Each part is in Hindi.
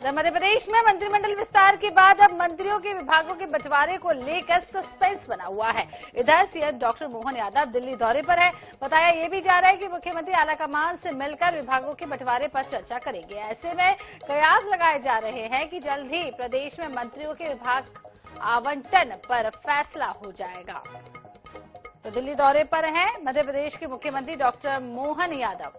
मध्य प्रदेश में मंत्रिमंडल विस्तार के बाद अब मंत्रियों के विभागों के बंटवारे को लेकर सस्पेंस बना हुआ है। इधर सीएम डॉक्टर मोहन यादव दिल्ली दौरे पर है। बताया ये भी जा रहा है कि मुख्यमंत्री आलाकमान से मिलकर विभागों के बंटवारे पर चर्चा करेंगे। ऐसे में कयास लगाए जा रहे हैं कि जल्द ही प्रदेश में मंत्रियों के विभाग आवंटन पर फैसला हो जाएगा। तो दिल्ली दौरे पर हैं मध्य प्रदेश के मुख्यमंत्री डॉक्टर मोहन यादव।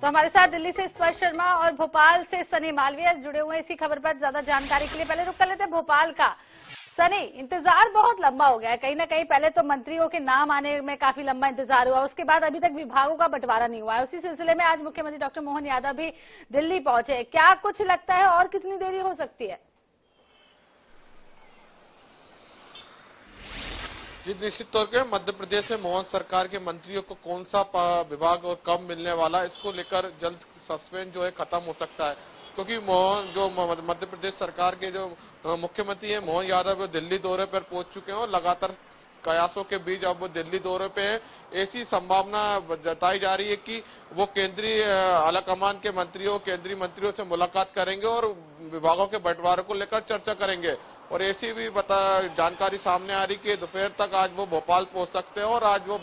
तो हमारे साथ दिल्ली से स्पर्श शर्मा और भोपाल से सनी मालविया जुड़े हुए हैं इसी खबर पर ज्यादा जानकारी के लिए। पहले रुक कर लेते हैं भोपाल का। सनी, इंतजार बहुत लंबा हो गया है, कहीं ना कहीं पहले तो मंत्रियों के नाम आने में काफी लंबा इंतजार हुआ, उसके बाद अभी तक विभागों का बंटवारा नहीं हुआ है। उसी सिलसिले में आज मुख्यमंत्री डॉक्टर मोहन यादव भी दिल्ली पहुंचे। क्या कुछ लगता है और कितनी देरी हो सकती है? जी, निश्चित तौर पर मध्य प्रदेश में मोहन सरकार के मंत्रियों को कौन सा विभाग और कब मिलने वाला, इसको लेकर जल्द सस्पेंस जो है खत्म हो सकता है, क्योंकि मध्य प्रदेश सरकार के जो मुख्यमंत्री है मोहन यादव दिल्ली दौरे पर पहुंच चुके हैं और लगातार कयासों के बीच अब वो दिल्ली दौरे पे है। ऐसी संभावना जताई जा रही है कि वो केंद्रीय आलाकमान के मंत्रियों, केंद्रीय मंत्रियों से मुलाकात करेंगे और विभागों के बंटवारे को लेकर चर्चा करेंगे। और ऐसी भी जानकारी सामने आ रही कि दोपहर तक आज वो भोपाल पहुंच सकते हैं और आज वो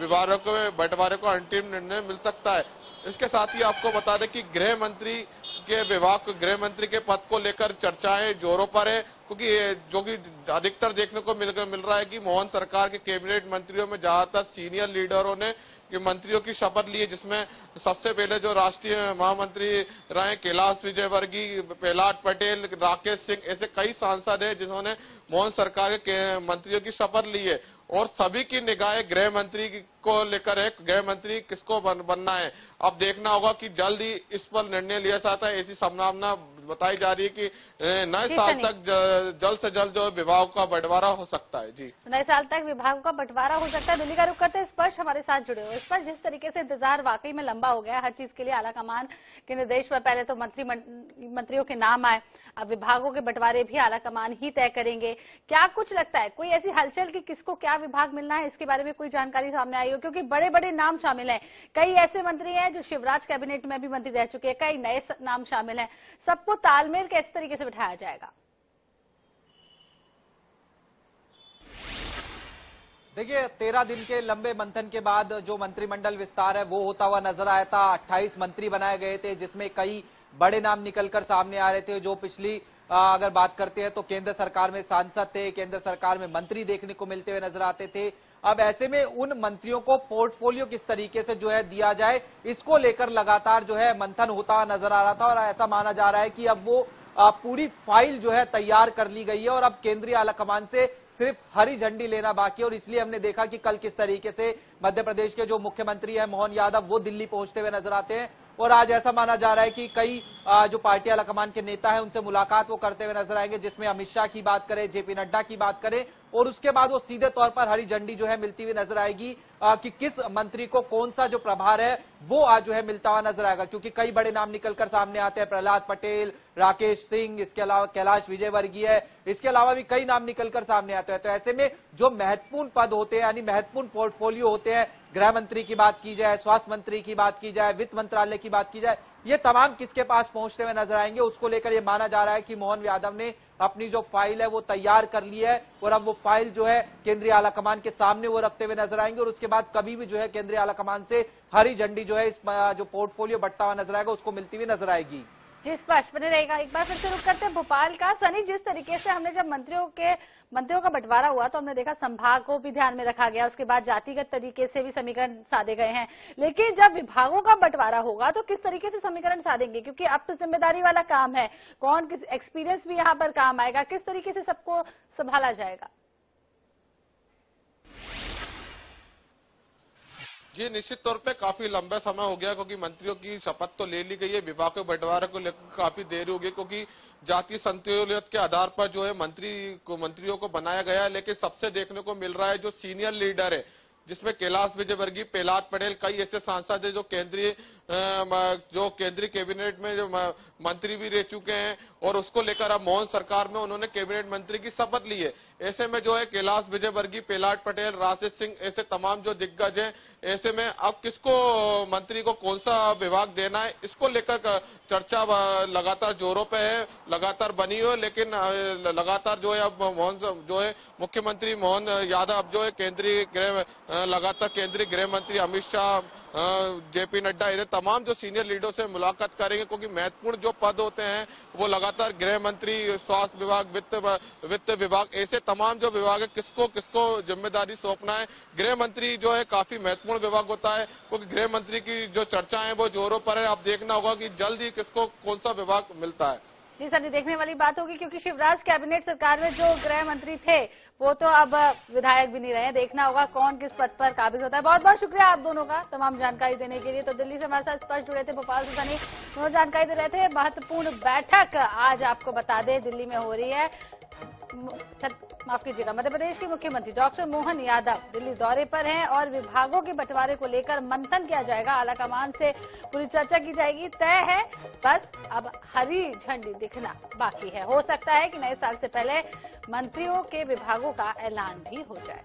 विभागों के बंटवारे को अंतिम निर्णय मिल सकता है। इसके साथ ही आपको बता दें कि गृह मंत्री के विभाग, गृह मंत्री के पद को लेकर चर्चाएं जोरों पर है, क्योंकि जो कि अधिकतर देखने को मिल रहा है कि मोहन सरकार के कैबिनेट मंत्रियों में ज्यादातर सीनियर लीडरों ने मंत्रियों की शपथ ली है, जिसमें सबसे पहले जो राष्ट्रीय महामंत्री रहे कैलाश विजयवर्गीय, प्रहलाद पटेल, राकेश सिंह, ऐसे कई सांसद हैं जिन्होंने मोहन सरकार के मंत्रियों की शपथ ली है। और सभी की निगाहें गृह मंत्री को लेकर है, गृह मंत्री किसको बनना है। अब देखना होगा कि जल्द ही इस पर निर्णय लिया जाता है। ऐसी संभावना बताई जा रही है कि नए साल तक जल्द से जल्द जो विभाग का बंटवारा हो सकता है। जी, नए साल तक विभागों का बंटवारा हो सकता है। दिल्ली का रुख करते हैं स्पर्श हमारे साथ जुड़े हुए। स्पर्श, जिस तरीके से इंतजार वाकई में लंबा हो गया हर चीज के लिए, आलाकमान के निर्देश पर पहले तो मंत्रियों के नाम आए, अब विभागों के बंटवारे भी आलाकमान ही तय करेंगे। क्या कुछ लगता है कोई ऐसी हलचल कि किसको क्या विभाग मिलना है, इसके बारे में कोई जानकारी सामने आई हो? क्योंकि बड़े बड़े नाम शामिल हैं, कई ऐसे मंत्री हैं जो शिवराज कैबिनेट में भी मंत्री रह चुके हैं, कई नए नाम शामिल हैं। सबको तालमेल किस तरीके से बिठाया जाएगा? देखिए, 13 दिन के लंबे मंथन के बाद जो मंत्रिमंडल विस्तार है वो होता हुआ नजर आया था। 28 मंत्री बनाए गए थे, जिसमें कई बड़े नाम निकलकर सामने आ रहे थे। जो पिछली अगर बात करते हैं तो केंद्र सरकार में सांसद थे, केंद्र सरकार में मंत्री देखने को मिलते हुए नजर आते थे। अब ऐसे में उन मंत्रियों को पोर्टफोलियो किस तरीके से जो है दिया जाए, इसको लेकर लगातार जो है मंथन होता नजर आ रहा था। और ऐसा माना जा रहा है कि अब वो पूरी फाइल जो है तैयार कर ली गई है और अब केंद्रीय आलाकमान से सिर्फ हरी झंडी लेना बाकी है। और इसलिए हमने देखा कि कल किस तरीके से मध्य प्रदेश के जो मुख्यमंत्री हैं मोहन यादव, वो दिल्ली पहुंचते हुए नजर आते हैं। और आज ऐसा माना जा रहा है कि कई जो पार्टी आलाकमान के नेता हैं उनसे मुलाकात वो करते हुए नजर आएंगे, जिसमें अमित शाह की बात करें, जेपी नड्डा की बात करें, और उसके बाद वो सीधे तौर पर हरी झंडी जो है मिलती हुई नजर आएगी कि किस मंत्री को कौन सा जो प्रभार है वो आज जो है मिलता हुआ नजर आएगा। क्योंकि कई बड़े नाम निकलकर सामने आते हैं, प्रहलाद पटेल, राकेश सिंह, इसके अलावा कैलाश विजयवर्गीय, इसके अलावा भी कई नाम निकलकर सामने आते हैं। तो ऐसे में जो महत्वपूर्ण पद होते हैं, यानी महत्वपूर्ण पोर्टफोलियो होते हैं, गृह मंत्री की बात की जाए, स्वास्थ्य मंत्री की बात की जाए, वित्त मंत्रालय की बात की जाए, ये तमाम किसके पास पहुंचते हुए नजर आएंगे, उसको लेकर ये माना जा रहा है कि मोहन यादव ने अपनी जो फाइल है वो तैयार कर ली है। और अब वो फाइल जो है केंद्रीय आलाकमान के सामने वो रखते हुए नजर आएंगे। और उसके बाद कभी भी जो है केंद्रीय आलाकमान से हरी झंडी जो है इस जो पोर्टफोलियो बंटता हुआ नजर आएगा उसको मिलती हुई नजर आएगी। जी, स्पष्ट बने रहेगा। एक बार फिर से रुक करते हैं भोपाल का। सनी, जिस तरीके से हमने जब मंत्रियों का बंटवारा हुआ तो हमने देखा संभाग को भी ध्यान में रखा गया, उसके बाद जातिगत तरीके से भी समीकरण साधे गए हैं। लेकिन जब विभागों का बंटवारा होगा तो किस तरीके से समीकरण साधेंगे? क्योंकि अब तो जिम्मेदारी वाला काम है, कौन किस एक्सपीरियंस भी यहाँ पर काम आएगा, किस तरीके से सबको संभाला जाएगा? जी, निश्चित तौर पे काफी लंबा समय हो गया, क्योंकि मंत्रियों की शपथ तो ले ली गई है, विभाग के बंटवारे को लेकर काफी देर हो गई, क्योंकि जातीय संतुलियत के आधार पर जो है मंत्रियों को बनाया गया है। लेकिन सबसे देखने को मिल रहा है जो सीनियर लीडर है, जिसमें कैलाश विजयवर्गीय, प्रहलाद पटेल, कई ऐसे सांसद है जो केंद्रीय कैबिनेट में जो मंत्री भी रह चुके हैं और उसको लेकर अब मोहन सरकार में उन्होंने कैबिनेट मंत्री की शपथ ली है। ऐसे में जो है कैलाश विजयवर्गीय, प्रहलाद पटेल, राजेश सिंह, ऐसे तमाम जो दिग्गज हैं, ऐसे में अब किसको मंत्री को कौन सा विभाग देना है, इसको लेकर चर्चा लगातार जोरों पे है, लगातार बनी हुई है। लेकिन लगातार जो है अब मुख्यमंत्री मोहन यादव अब जो है लगातार केंद्रीय गृह मंत्री अमित शाह, जेपी नड्डा, इन्हें तमाम जो सीनियर लीडरों से मुलाकात करेंगे, क्योंकि महत्वपूर्ण जो पद होते हैं वो लगातार गृह मंत्री, स्वास्थ्य विभाग, वित्त विभाग, ऐसे तमाम जो विभाग है किसको जिम्मेदारी सौंपना है। गृह मंत्री जो है काफी महत्वपूर्ण विभाग होता है, क्योंकि गृह मंत्री की जो चर्चा है वो जोरों पर है। अब देखना होगा कि जल्द ही किसको कौन सा विभाग मिलता है। जी सर, देखने वाली बात होगी, क्योंकि शिवराज कैबिनेट सरकार में जो गृह मंत्री थे वो तो अब विधायक भी नहीं रहे। देखना होगा कौन किस पद पर काबिज होता है। बहुत बहुत शुक्रिया आप दोनों का तमाम जानकारी देने के लिए। तो दिल्ली से हमारे साथ स्पर्श जुड़े थे, भोपाल से सनी दोनों जानकारी दे रहे थे। महत्वपूर्ण बैठक आज आपको बता दें दिल्ली में हो रही है। माफ कीजिएगा, मध्य प्रदेश के मुख्यमंत्री डॉक्टर मोहन यादव दिल्ली दौरे पर हैं और विभागों के बंटवारे को लेकर मंथन किया जाएगा। आलाकमान से पूरी चर्चा की जाएगी। तय है, बस अब हरी झंडी दिखना बाकी है। हो सकता है कि नए साल से पहले मंत्रियों के विभागों का ऐलान भी हो जाए।